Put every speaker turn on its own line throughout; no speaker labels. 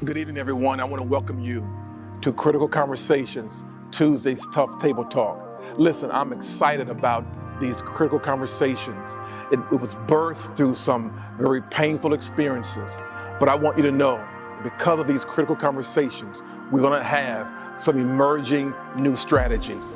Good evening, everyone. I want to welcome you to Critical Conversations, Tuesday's Tough Table Talk. Listen, I'm excited about these critical conversations. It was birthed through some very painful experiences, but I want you to know, because of these critical conversations, we're going to have some emerging new strategies.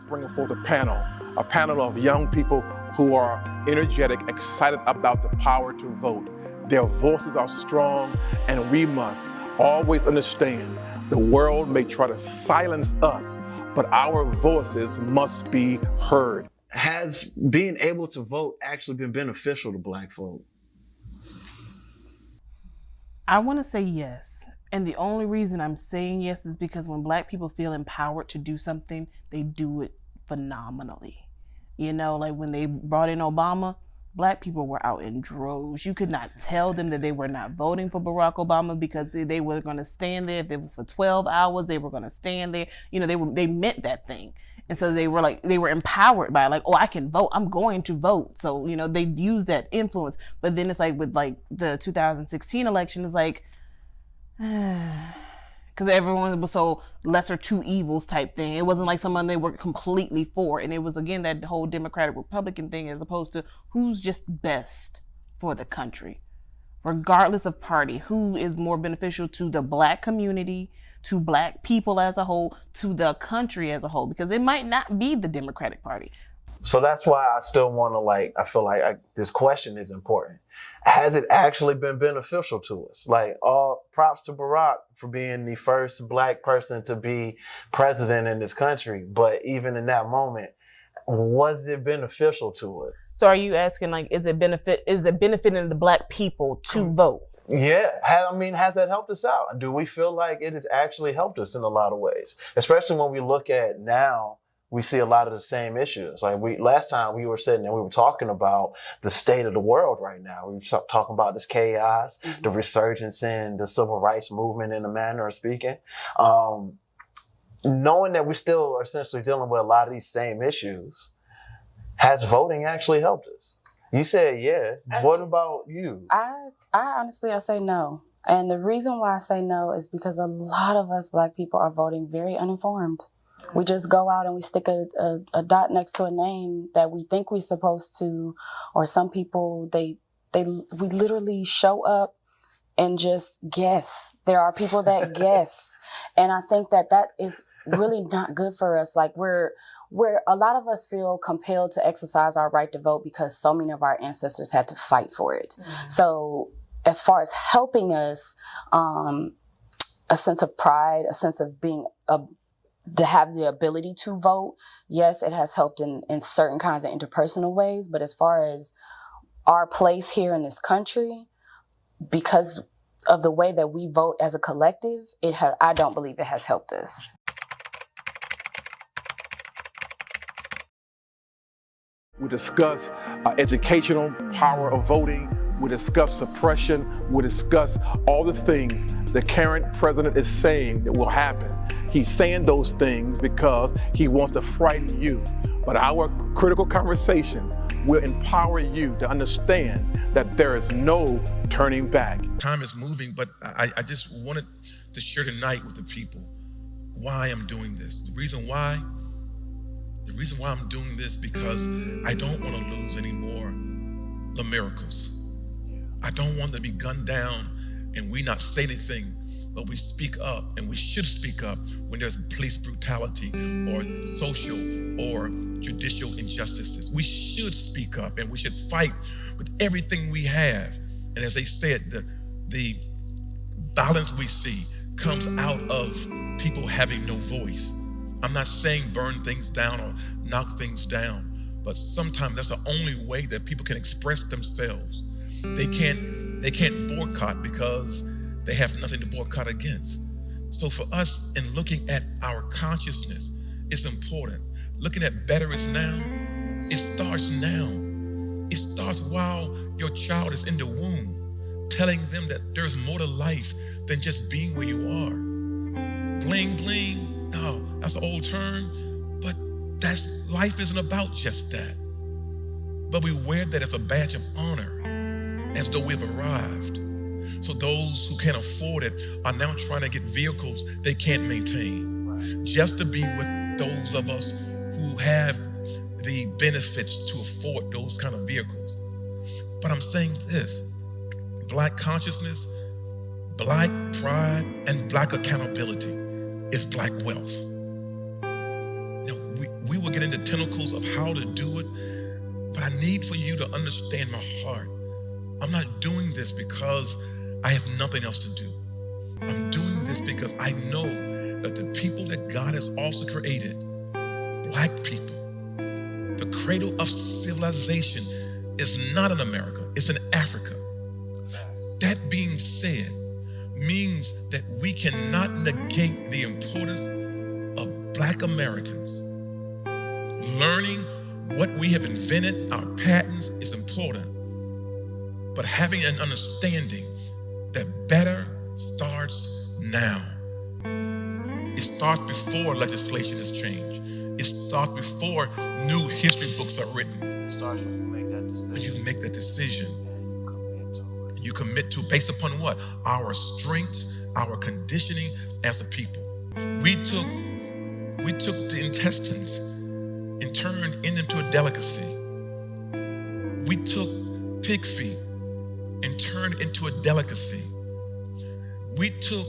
Bringing forth a panel of young people who are energetic, excited about the power to vote. Their voices are strong, and we must always understand the world may try to silence us, but our voices must be heard.
Has being able to vote actually been beneficial to Black folk?
I want to say yes. And the only reason I'm saying yes is because when Black people feel empowered to do something, they do it phenomenally. You know, like when they brought in Obama, Black people were out in droves. You could not tell them that they were not voting for Barack Obama because they were going to stand there. If it was for 12 hours, they were going to stand there. You know, they meant that thing. And so they were empowered by like, oh, I can vote. I'm going to vote. So, you know, they use that influence. But then it's like with like the 2016 election, it's like, because everyone was so lesser two evils type thing. It wasn't like someone they were completely for. And it was, again, that whole Democratic Republican thing as opposed to who's just best for the country. Regardless of party, who is more beneficial to the Black community, to Black people as a whole, to the country as a whole, because it might not be the Democratic Party.
So that's why I still want to I feel like this question is important. Has it actually been beneficial to us? Like, all props to Barack for being the first Black person to be president in this country. But even in that moment, was it beneficial to us?
So are you asking, like, is it benefiting the Black people to vote?
Yeah. Has that helped us out? Do we feel like it has actually helped us in a lot of ways? Especially when we look at now we see a lot of the same issues. Like last time we were sitting and we were talking about the state of the world right now. We were talking about this chaos, the resurgence in the civil rights movement in a manner of speaking. Knowing that we still are essentially dealing with a lot of these same issues, has voting actually helped us? You said yeah. What about you?
I honestly, I say no. And the reason why I say no is because a lot of us Black people are voting very uninformed. We just go out and we stick a dot next to a name that we think we're supposed to, or some people, we literally show up and just guess. There are people that guess. And I think that is really not good for us. Like we're a lot of us feel compelled to exercise our right to vote because so many of our ancestors had to fight for it. Mm-hmm. So as far as helping us, a sense of pride, a sense of being to have the ability to vote, yes, it has helped in certain kinds of interpersonal ways. But as far as our place here in this country, because of the way that we vote as a collective, I don't believe it has helped us.
We discuss educational power of voting. We discuss suppression. We discuss all the things the current president is saying that will happen. He's saying those things because he wants to frighten you. But our critical conversations will empower you to understand that there is no turning back.
Time is moving, but I just wanted to share tonight with the people why I'm doing this. The reason why I'm doing this because I don't want to lose any more miracles. I don't want to be gunned down and we not say anything, but we speak up, and we should speak up when there's police brutality or social or judicial injustices. We should speak up and we should fight with everything we have. And as they said, the violence we see comes out of people having no voice. I'm not saying burn things down or knock things down, but sometimes that's the only way that people can express themselves. They can't boycott because they have nothing to boycott against. So for us, in looking at our consciousness, it's important. Looking at better is now, it starts now. It starts while your child is in the womb, telling them that there's more to life than just being where you are. Bling, bling, no, that's an old term, but life isn't about just that. But we wear that as a badge of honor, as though we've arrived. So those who can't afford it are now trying to get vehicles they can't maintain, just to be with those of us who have the benefits to afford those kind of vehicles. But I'm saying this, Black consciousness, Black pride, and Black accountability is Black wealth. Now, we will get into tentacles of how to do it, but I need for you to understand my heart. I'm not doing this because I have nothing else to do. I'm doing this because I know that the people that God has also created, Black people, the cradle of civilization is not in America, it's in Africa. That being said, means that we cannot negate the importance of Black Americans. Learning what we have invented, our patents, is important. But having an understanding that better starts now. It starts before legislation is changed. It starts before new history books are written.
It starts when you make that decision.
When you make that decision.
And you commit to it.
And you commit to, based upon what? Our strengths, our conditioning as a people. We took the intestines and turned them into a delicacy. We took pig feet and turned into a delicacy. We took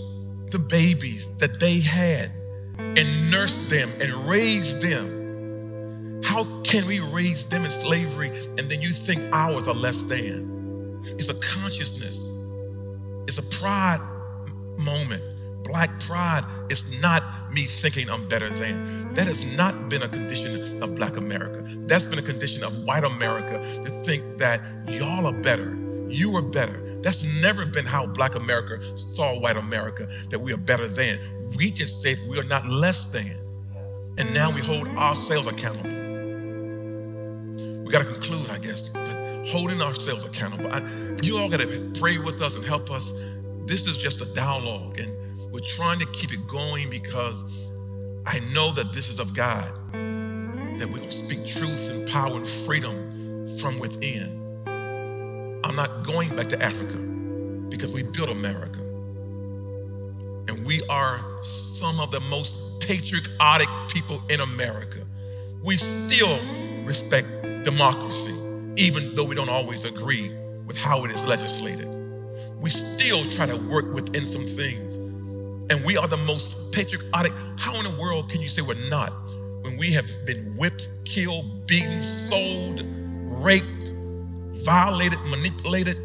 the babies that they had and nursed them and raised them. How can we raise them in slavery and then you think ours are less than? It's a consciousness. It's a pride moment. Black pride is not me thinking I'm better than. That has not been a condition of Black America. That's been a condition of white America to think that y'all are better. You are better. That's never been how Black America saw white America, that we are better than. We just said we are not less than. And now we hold ourselves accountable. We got to conclude, I guess, but holding ourselves accountable. You all got to pray with us and help us. This is just a dialogue, and we're trying to keep it going because I know that this is of God, that we're going to speak truth and power and freedom from within. I'm not going back to Africa because we built America. And we are some of the most patriotic people in America. We still respect democracy, even though we don't always agree with how it is legislated. We still try to work within some things. And we are the most patriotic. How in the world can you say we're not when we have been whipped, killed, beaten, sold, raped, violated, manipulated,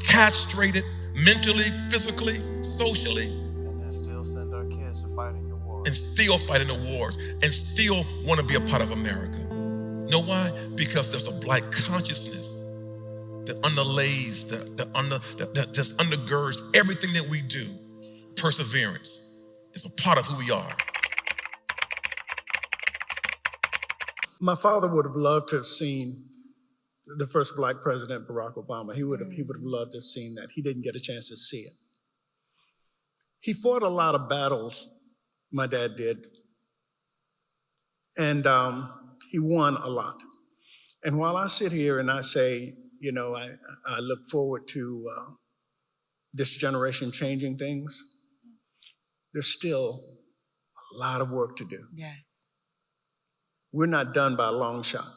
castrated, mentally, physically, socially?
And then still send our kids to fight in your wars.
And still fight in the wars. And still want to be a part of America. Know why? Because there's a black consciousness that underlays, that just undergirds everything that we do. Perseverance is a part of who we are.
My father would have loved to have seen the first black president, Barack Obama. He would have loved to have seen that. He didn't get a chance to see it. He fought a lot of battles, my dad did, and he won a lot. And while I sit here and I say, I look forward to this generation changing things, there's still a lot of work to do.
Yes.
We're not done by a long shot.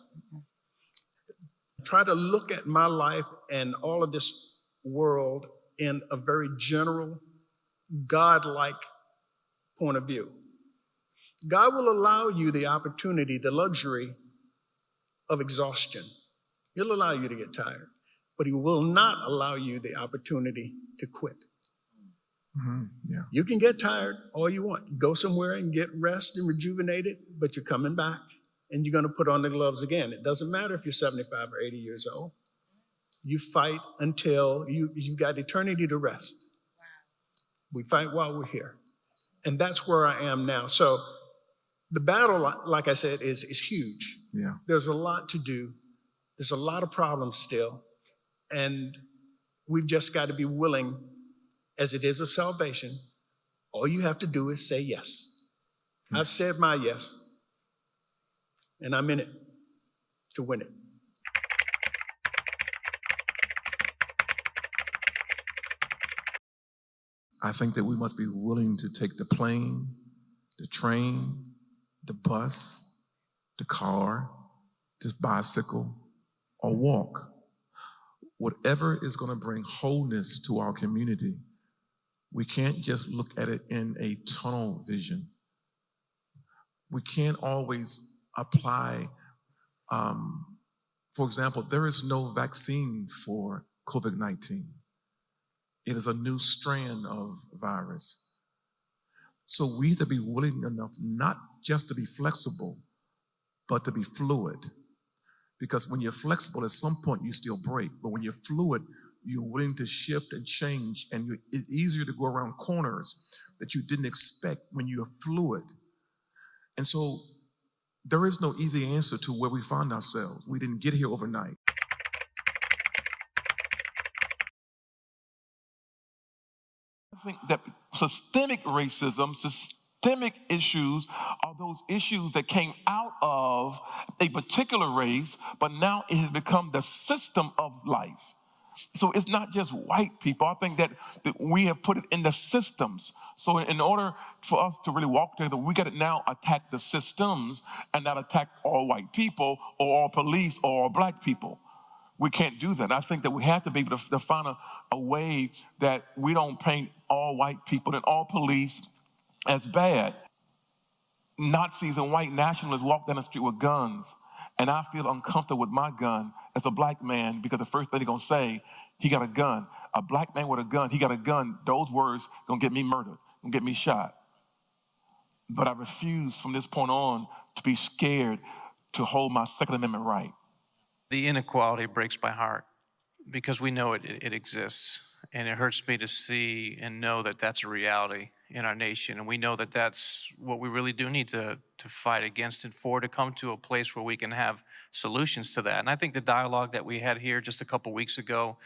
Try to look at my life and all of this world in a very general, God-like point of view. God will allow you the opportunity, the luxury of exhaustion. He'll allow you to get tired, but he will not allow you the opportunity to quit.
Yeah.
You can get tired all you want. Go somewhere and get rest and rejuvenated, but you're coming back and you're going to put on the gloves again. It doesn't matter if you're 75 or 80 years old. You fight until you've got eternity to rest. We fight while we're here. And that's where I am now. So the battle, like I said, is huge.
Yeah.
There's a lot to do. There's a lot of problems still. And we've just got to be willing, as it is with salvation, all you have to do is say yes. I've said my yes, and I'm in it to win it.
I think that we must be willing to take the plane, the train, the bus, the car, the bicycle, or walk. Whatever is going to bring wholeness to our community, we can't just look at it in a tunnel vision. We can't always apply, for example, there is no vaccine for COVID-19. It is a new strand of virus. So we have to be willing enough not just to be flexible, but to be fluid. Because when you're flexible, at some point you still break. But when you're fluid, you're willing to shift and change, and it's easier to go around corners that you didn't expect when you're fluid. And so there is no easy answer to where we find ourselves. We didn't get here overnight. I think that systemic racism, systemic issues are those issues that came out of a particular race, but now it has become the system of life. So it's not just white people. I think that we have put it in the systems. So in order for us to really walk together, we got to now attack the systems and not attack all white people or all police or all black people. We can't do that. I think that we have to be able to find a way that we don't paint all white people and all police as bad. Nazis and white nationalists walk down the street with guns, and I feel uncomfortable with my gun as a black man because the first thing they're going to say, he got a gun. A black man with a gun, he got a gun. Those words going to get me murdered, going to get me shot. But I refuse from this point on to be scared to hold my Second Amendment right.
The inequality breaks my heart because we know it exists, and it hurts me to see and know that that's a reality. in our nation. And we know that that's what we really do need to fight against and for, to come to a place where we can have solutions to that. And I think the dialogue that we had here just a couple weeks ago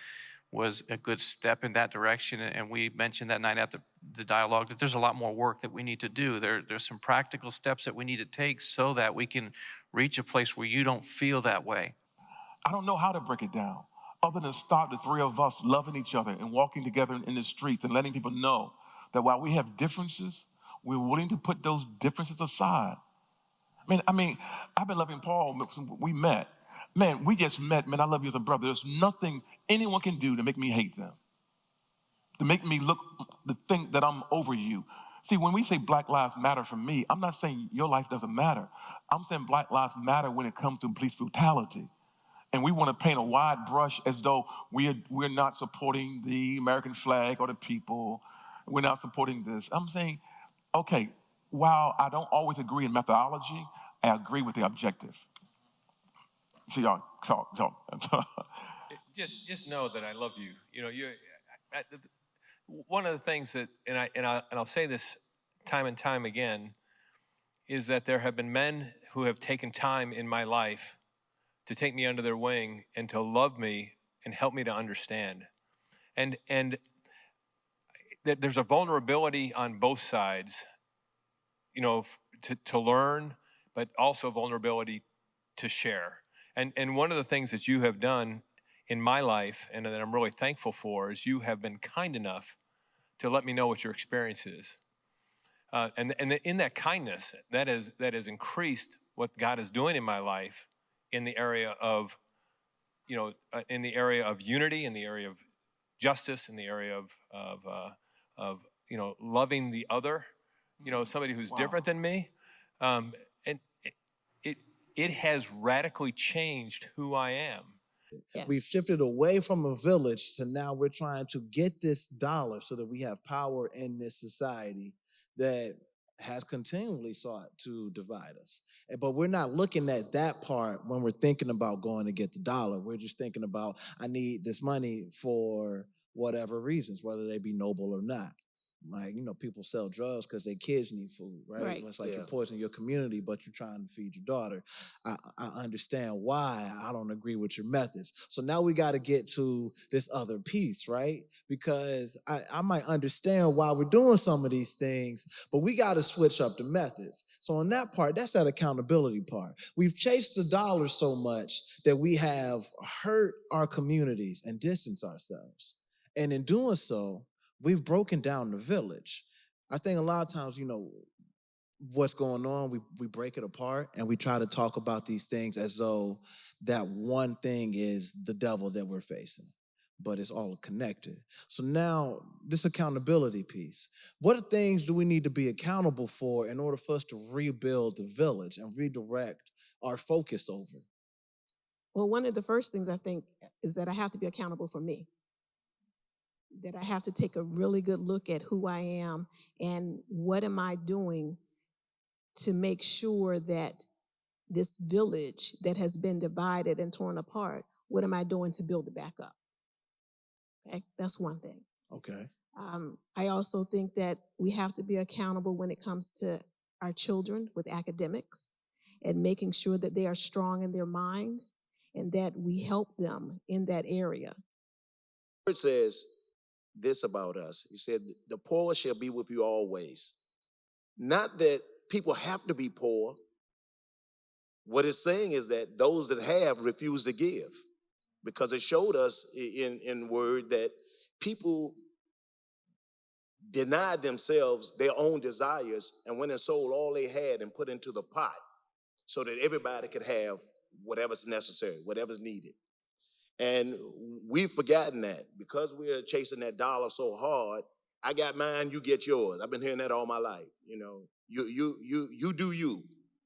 was a good step in that direction. And we mentioned that night at the dialogue that there's a lot more work that we need to do. There's some practical steps that we need to take so that we can reach a place where you don't feel that way.
I don't know how to break it down other than start the three of us loving each other and walking together in the streets and letting people know that while we have differences, we're willing to put those differences aside. I mean, I've been loving Paul since we met. Man, we just met. Man, I love you as a brother. There's nothing anyone can do to make me hate them, to make me to think that I'm over you. See, when we say Black Lives Matter for me, I'm not saying your life doesn't matter. I'm saying Black Lives Matter when it comes to police brutality. And we want to paint a wide brush as though we're not supporting the American flag or the people. We're not supporting this. I'm saying, okay, while I don't always agree in methodology, I agree with the objective. See, y'all.
Just know that I love you. You know, one of the things that, and I'll say this time and time again, is that there have been men who have taken time in my life to take me under their wing and to love me and help me to understand. And that there's a vulnerability on both sides, you know, to learn, but also vulnerability to share. And one of the things that you have done in my life, and that I'm really thankful for, is you have been kind enough to let me know what your experience is. And in that kindness, that has increased what God is doing in my life in the area of, you know, in the area of unity, in the area of justice, in the area of you know, loving the other, you know, somebody who's different than me. And it has radically changed who I am.
Yes. We've shifted away from a village to now we're trying to get this dollar so that we have power in this society that has continually sought to divide us. But we're not looking at that part when we're thinking about going to get the dollar. We're just thinking about, I need this money for whatever reasons, whether they be noble or not. Like, you know, people sell drugs because their kids need food, right? It's like you're poisoning your community, but you're trying to feed your daughter. I understand why. I don't agree with your methods. So now we got to get to this other piece, right? Because I might understand why we're doing some of these things, but we got to switch up the methods. So on that part, that's that accountability part. We've chased the dollar so much that we have hurt our communities and distanced ourselves. And in doing so, we've broken down the village. I think a lot of times, you know, what's going on, we break it apart and we try to talk about these things as though that one thing is the devil that we're facing, but it's all connected. So now, this accountability piece, what things do we need to be accountable for in order for us to rebuild the village and redirect our focus over?
Well, one of the first things I think is that I have to be accountable for me. That I have to take a really good look at who I am and what am I doing to make sure that this village that has been divided and torn apart, what am I doing to build it back up? Okay, that's one thing.
Okay.
I also think that we have to be accountable when it comes to our children with academics and making sure that they are strong in their mind and that we help them in that area.
It says this about us. He said, the poor shall be with you always. Not that people have to be poor. What it's saying is that those that have refuse to give, because it showed us in word that people denied themselves their own desires and went and sold all they had and put into the pot so that everybody could have whatever's necessary, whatever's needed. And we've forgotten that because we're chasing that dollar so hard. I got mine, you get yours. I've been hearing that all my life. You know, you do you.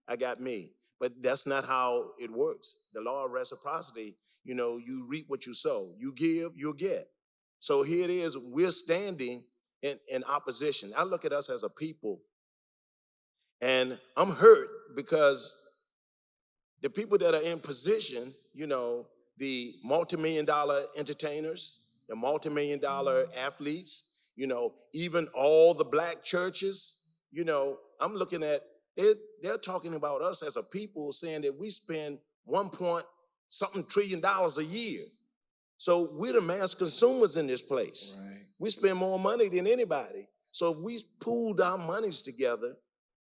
I got me. But that's not how it works. The law of reciprocity, you know, you reap what you sow. You give, you'll get. So here it is. We're standing in opposition. I look at us as a people, and I'm hurt because the people that are in position, you know, the multi-million-dollar entertainers, the multi-million-dollar athletes, Even all the black churches, I'm looking at, they're talking about us as a people, saying that we spend 1 point something trillion a year. So we're the mass consumers in this place. Right. We spend more money than anybody. So if we pooled our monies together,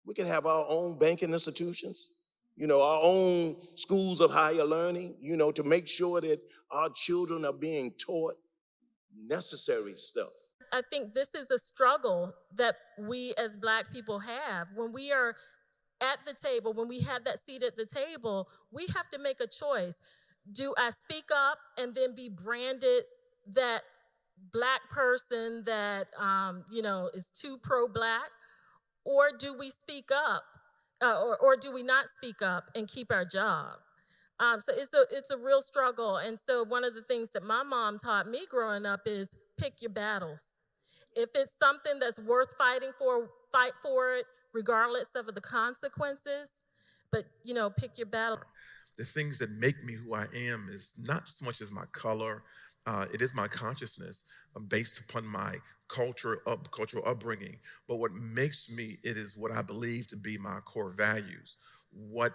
we can have our own banking institutions, our own schools of higher learning, to make sure that our children are being taught necessary stuff.
I think this is a struggle that we as Black people have. When we are at the table, when we have that seat at the table, we have to make a choice. Do I speak up and then be branded that Black person that, is too pro-Black? Or do we speak up, or do we not speak up and keep our job? So it's a real struggle. And so one of the things that my mom taught me growing up is pick your battles. If it's something that's worth fighting for, fight for it, regardless of the consequences. But, pick your battle.
The things that make me who I am is not so much as my color, it is my consciousness based upon my cultural upbringing. But what makes me, it is what I believe to be my core values. What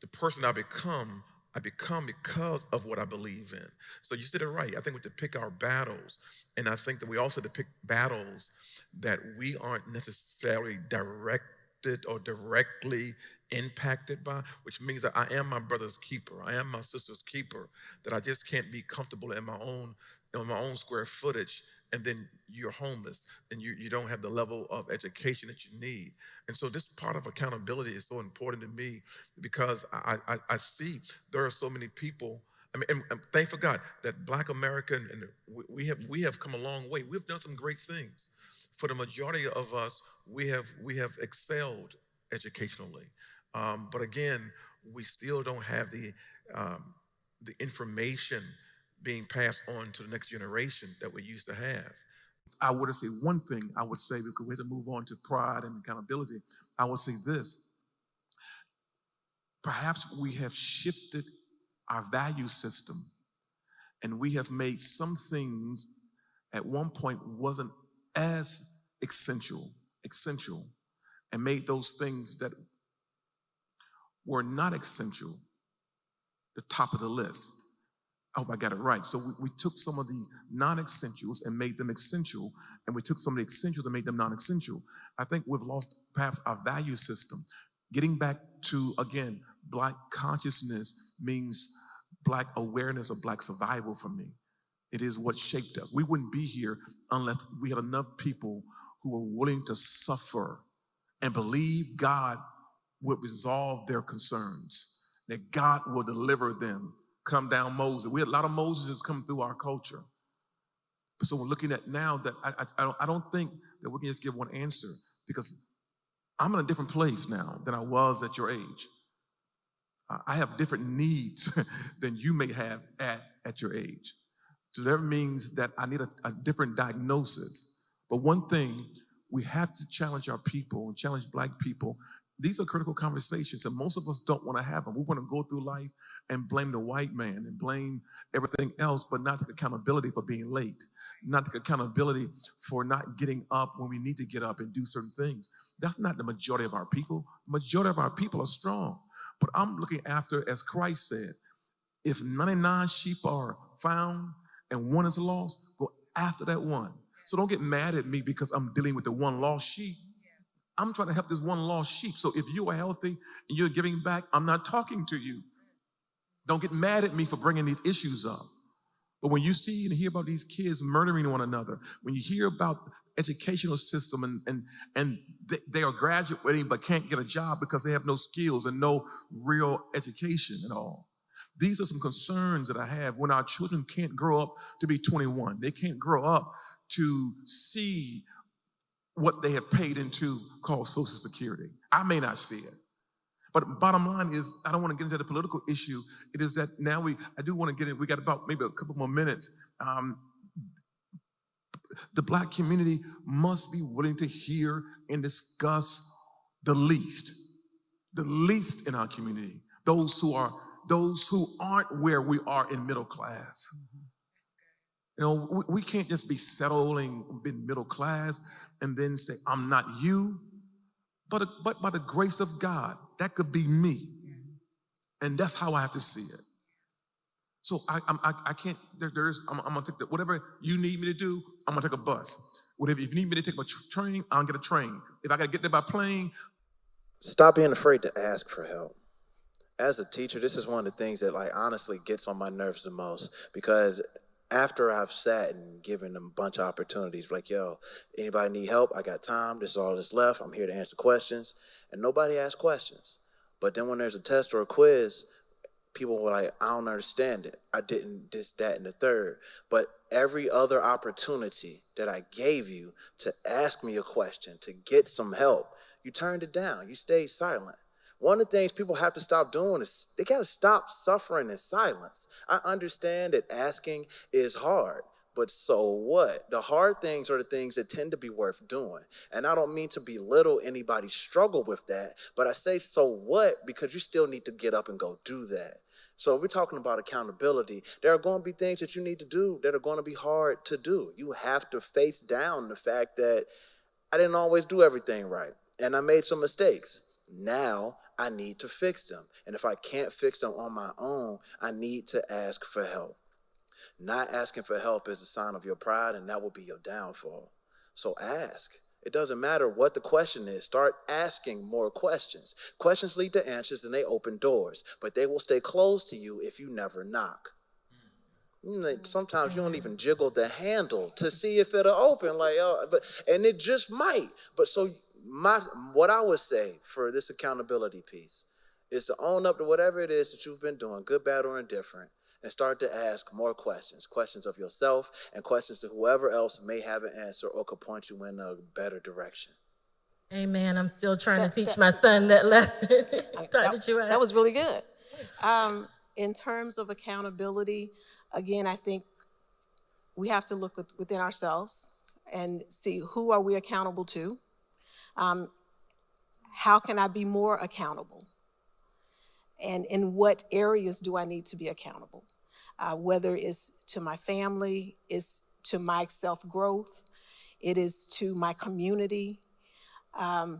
the person I become because of what I believe in. So you said it right. I think we have to pick our battles. And I think that we also have to pick battles that we aren't necessarily directed or directly impacted by, which means that I am my brother's keeper. I am my sister's keeper, that I just can't be comfortable in my own square footage. And then you're homeless and you don't have the level of education that you need. And so this part of accountability is so important to me because I see there are so many people. I mean, and thank for God that Black America, and we have come a long way. We've done some great things. For the majority of us, we have excelled educationally. But again, we still don't have the information being passed on to the next generation that we used to have.
I would say one thing I would say, because we have to move on to pride and accountability. I would say this: perhaps we have shifted our value system, and we have made some things at one point wasn't as essential, and made those things that were not essential the top of the list. I hope I got it right. So we took some of the non-essentials and made them essential, and we took some of the essentials and made them non-essential. I think we've lost perhaps our value system. Getting back to, again, Black consciousness means Black awareness of Black survival for me. It is what shaped us. We wouldn't be here unless we had enough people who were willing to suffer and believe God would resolve their concerns, that God will deliver them. Come down Moses. We had a lot of Moses come through our culture. So we're looking at now that I don't think that we can just give one answer, because I'm in a different place now than I was at your age. I have different needs than you may have at your age. So that means that I need a different diagnosis. But one thing, we have to challenge our people and challenge Black people. These are critical conversations, and most of us don't want to have them. We want to go through life and blame the white man and blame everything else, but not take accountability for being late, not take accountability for not getting up when we need to get up and do certain things. That's not the majority of our people. The majority of our people are strong. But I'm looking after, as Christ said, if 99 sheep are found and one is lost, go after that one. So don't get mad at me because I'm dealing with the one lost sheep. I'm trying to help this one lost sheep. So if you are healthy and you're giving back, I'm not talking to you. Don't get mad at me for bringing these issues up. But when you see and hear about these kids murdering one another, when you hear about the educational system and they are graduating but can't get a job because they have no skills and no real education at all. These are some concerns that I have when our children can't grow up to be 21. They can't grow up to see what they have paid into called Social Security. I may not see it. But bottom line is, I don't want to get into the political issue. It is that now I do want to get in. We got about maybe a couple more minutes. The Black community must be willing to hear and discuss the least in our community. Those who aren't where we are in middle class.
You know, we can't just be settling in middle class and then say, I'm not you, but by the grace of God, that could be me. And that's how I have to see it. So I can't, I'm gonna take whatever you need me to do, I'm gonna take a bus. Whatever, if you need me to take a train, I'll get a train. If I gotta get there by plane.
Stop being afraid to ask for help. As a teacher, this is one of the things that honestly gets on my nerves the most, because after I've sat and given them a bunch of opportunities, like, yo, anybody need help? I got time. This is all that's left. I'm here to answer questions. And nobody asks questions. But then when there's a test or a quiz, people were like, I don't understand it. I didn't this, that, and the third. But every other opportunity that I gave you to ask me a question, to get some help, you turned it down. You stayed silent. One of the things people have to stop doing is they got to stop suffering in silence. I understand that asking is hard, but so what? The hard things are the things that tend to be worth doing. And I don't mean to belittle anybody's struggle with that, but I say so what because you still need to get up and go do that. So if we're talking about accountability, there are going to be things that you need to do that are going to be hard to do. You have to face down the fact that I didn't always do everything right, and I made some mistakes. Now I need to fix them. And if I can't fix them on my own, I need to ask for help. Not asking for help is a sign of your pride, and that will be your downfall. So ask. It doesn't matter what the question is. Start asking more questions. Questions lead to answers and they open doors, but they will stay closed to you if you never knock. Sometimes you don't even jiggle the handle to see if it'll open, and it just might. But so what I would say for this accountability piece is to own up to whatever it is that you've been doing, good, bad, or indifferent, and start to ask more questions of yourself and questions to whoever else may have an answer or could point you in a better direction.
Amen. I'm still trying to teach my son that lesson.
That was really good. In terms of accountability, again, I think we have to look within ourselves and see who are we accountable to. How can I be more accountable? And in what areas do I need to be accountable? Whether it's to my family, it's to my self-growth, it is to my community. I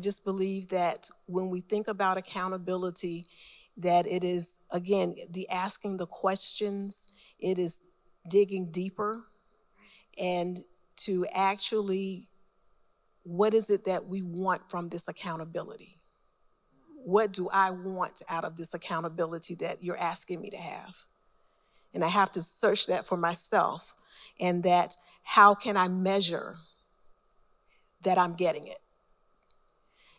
just believe that when we think about accountability, that it is, again, the asking the questions, it is digging deeper, and to actually, what is it that we want from this accountability? What do I want out of this accountability that you're asking me to have? And I have to search that for myself, and that how can I measure that I'm getting it?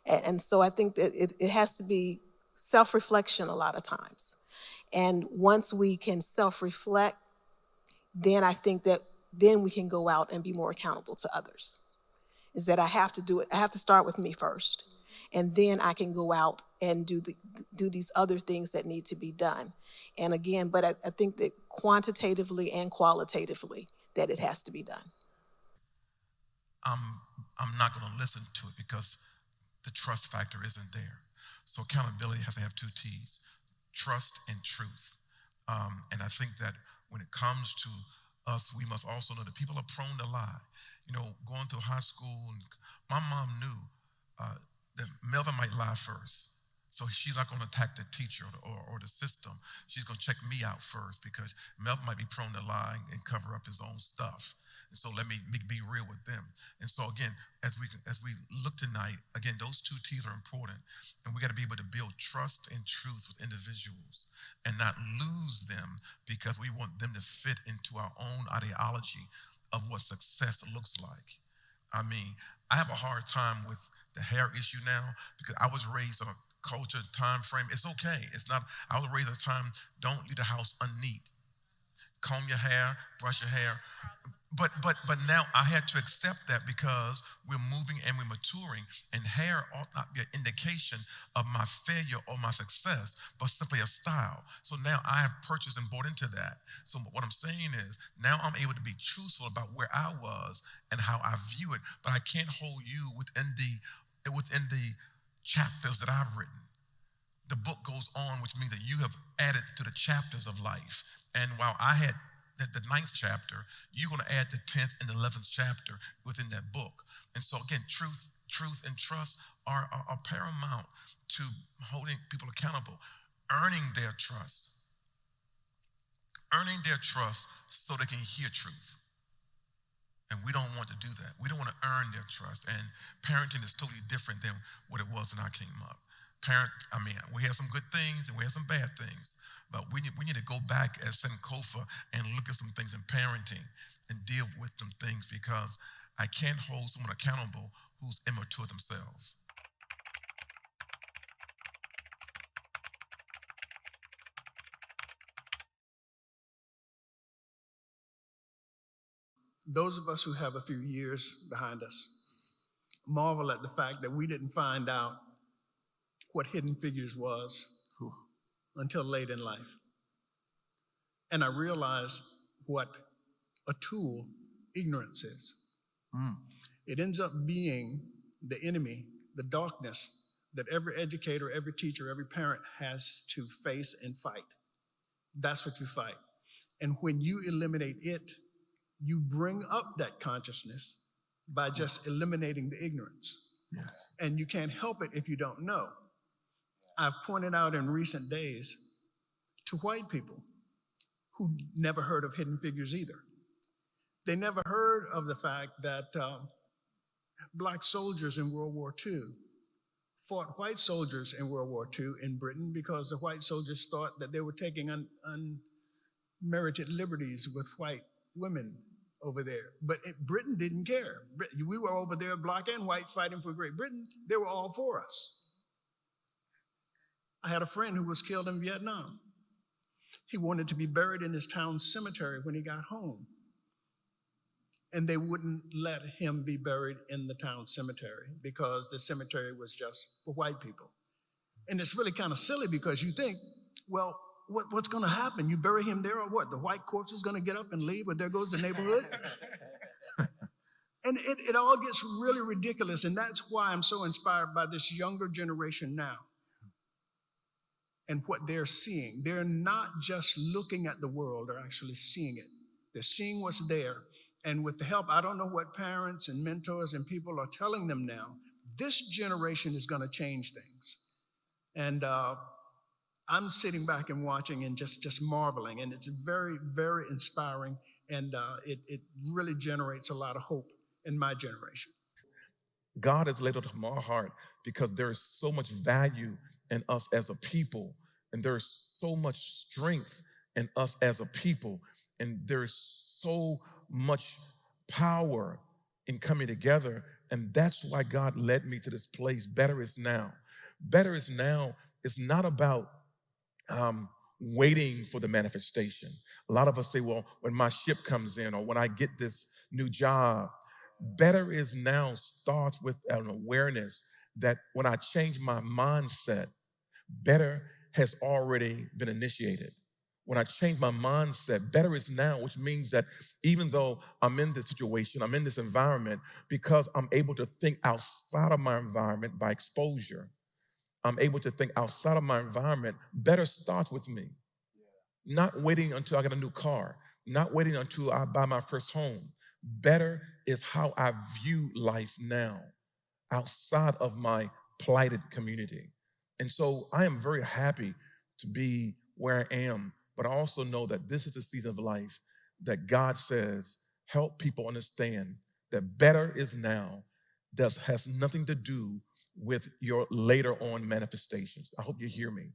And so I think that it has to be self-reflection a lot of times. And once we can self-reflect, then I think that then we can go out and be more accountable to others. Is that I have to do it. I have to start with me first. And then I can go out and do these other things that need to be done. And again, but I think that quantitatively and qualitatively that it has to be done.
I'm not going to listen to it because the trust factor isn't there. So accountability has to have two T's, trust and truth. And I think that when it comes to us, we must also know that people are prone to lie. You know, going through high school, and my mom knew that Melvin might lie first. So she's not going to attack the teacher or the system. She's going to check me out first because Melvin might be prone to lie and cover up his own stuff. And so let me be real with them. And so again, as we look tonight, again, those two T's are important. And we got to be able to build trust and truth with individuals and not lose them because we want them to fit into our own ideology of what success looks like. I mean, I have a hard time with the hair issue now because I was raised on a culture time frame. It's okay. It's not, I was raised at a time, don't leave the house unneat. Comb your hair, brush your hair. But now I had to accept that because we're moving and we're maturing, and hair ought not be an indication of my failure or my success, but simply a style. So now I have purchased and bought into that. So what I'm saying is now I'm able to be truthful about where I was and how I view it, but I can't hold you within the chapters that I've written. The book goes on, which means that you have added to the chapters of life. And while I had the ninth chapter, you're going to add the 10th and the 11th chapter within that book. And so again, truth and trust are paramount to holding people accountable, earning their trust so they can hear truth. And we don't want to do that. We don't want to earn their trust. And parenting is totally different than what it was when I came up. We have some good things and we have some bad things, but we need to go back as Sankofa and look at some things in parenting and deal with some things, because I can't hold someone accountable who's immature themselves.
Those of us who have a few years behind us marvel at the fact that we didn't find out what Hidden Figures was until late in life. And I realized what a tool ignorance is. It ends up being the enemy, the darkness that every educator, every teacher, every parent has to face and fight. That's what you fight. And when you eliminate it, you bring up that consciousness by just eliminating the ignorance.
Yes.
And you can't help it if you don't know. I've pointed out in recent days to white people who never heard of Hidden Figures either. They never heard of the fact that Black soldiers in World War II fought white soldiers in World War II in Britain because the white soldiers thought that they were taking unmerited liberties with white women over there. But Britain didn't care. We were over there, black and white, fighting for Great Britain. They were all for us. I had a friend who was killed in Vietnam. He wanted to be buried in his town cemetery when he got home. And they wouldn't let him be buried in the town cemetery because the cemetery was just for white people. And it's really kind of silly because you think, well, what's going to happen? You bury him there or what? The white corpse is going to get up and leave, or there goes the neighborhood? And it all gets really ridiculous. And that's why I'm so inspired by this younger generation now and what they're seeing. They're not just looking at the world, they're actually seeing it. They're seeing what's there. And with the help, I don't know what parents and mentors and people are telling them now, this generation is going to change things. And I'm sitting back and watching and just marveling. And it's very, very inspiring. And it really generates a lot of hope in my generation.
God has laid it on my heart because there is so much value in us as a people, and there is so much strength in us as a people, and there is so much power in coming together. And that's why God led me to this place. Better is now. Better is now is not about waiting for the manifestation. A lot of us say, well, when my ship comes in or when I get this new job. Better is now starts with an awareness that when I change my mindset, better has already been initiated. When I change my mindset, better is now, which means that even though I'm in this situation, I'm in this environment, because I'm able to think outside of my environment by exposure, I'm able to think outside of my environment, better starts with me. Not waiting until I get a new car, not waiting until I buy my first home. Better is how I view life now, outside of my plighted community. And so I am very happy to be where I am, but I also know that this is a season of life that God says, help people understand that better is now, has nothing to do with your later on manifestations. I hope you hear me.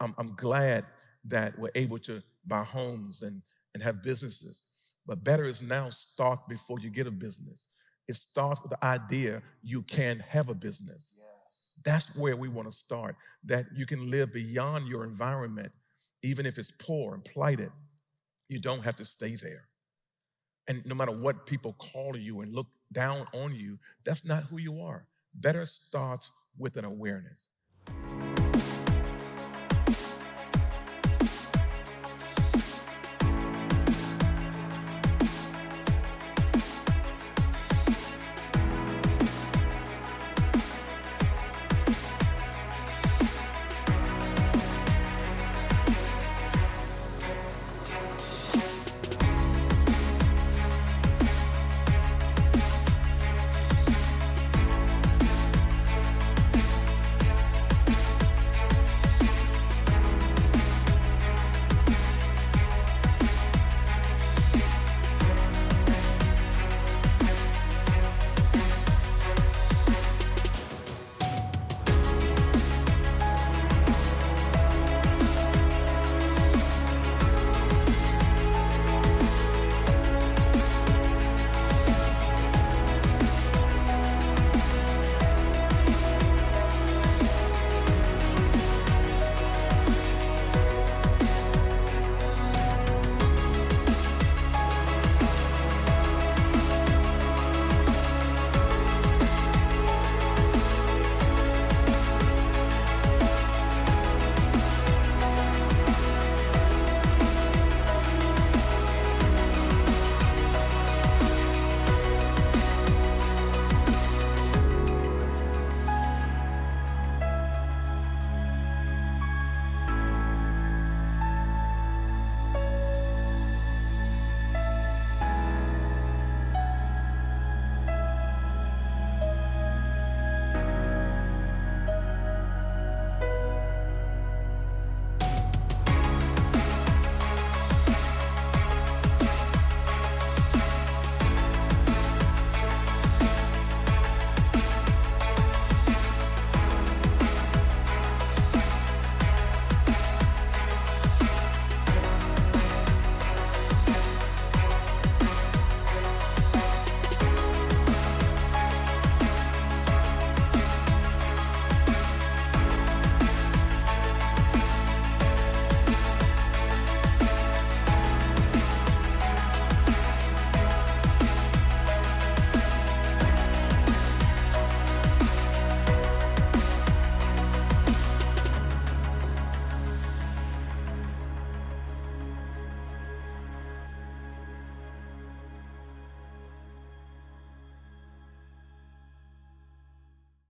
I'm glad that we're able to buy homes and have businesses, but better is now start before you get a business. It starts with the idea you can have a business. Yes. That's where we want to start, that you can live beyond your environment, even if it's poor and plighted. You don't have to stay there. And no matter what people call you and look down on you, that's not who you are. Better starts with an awareness.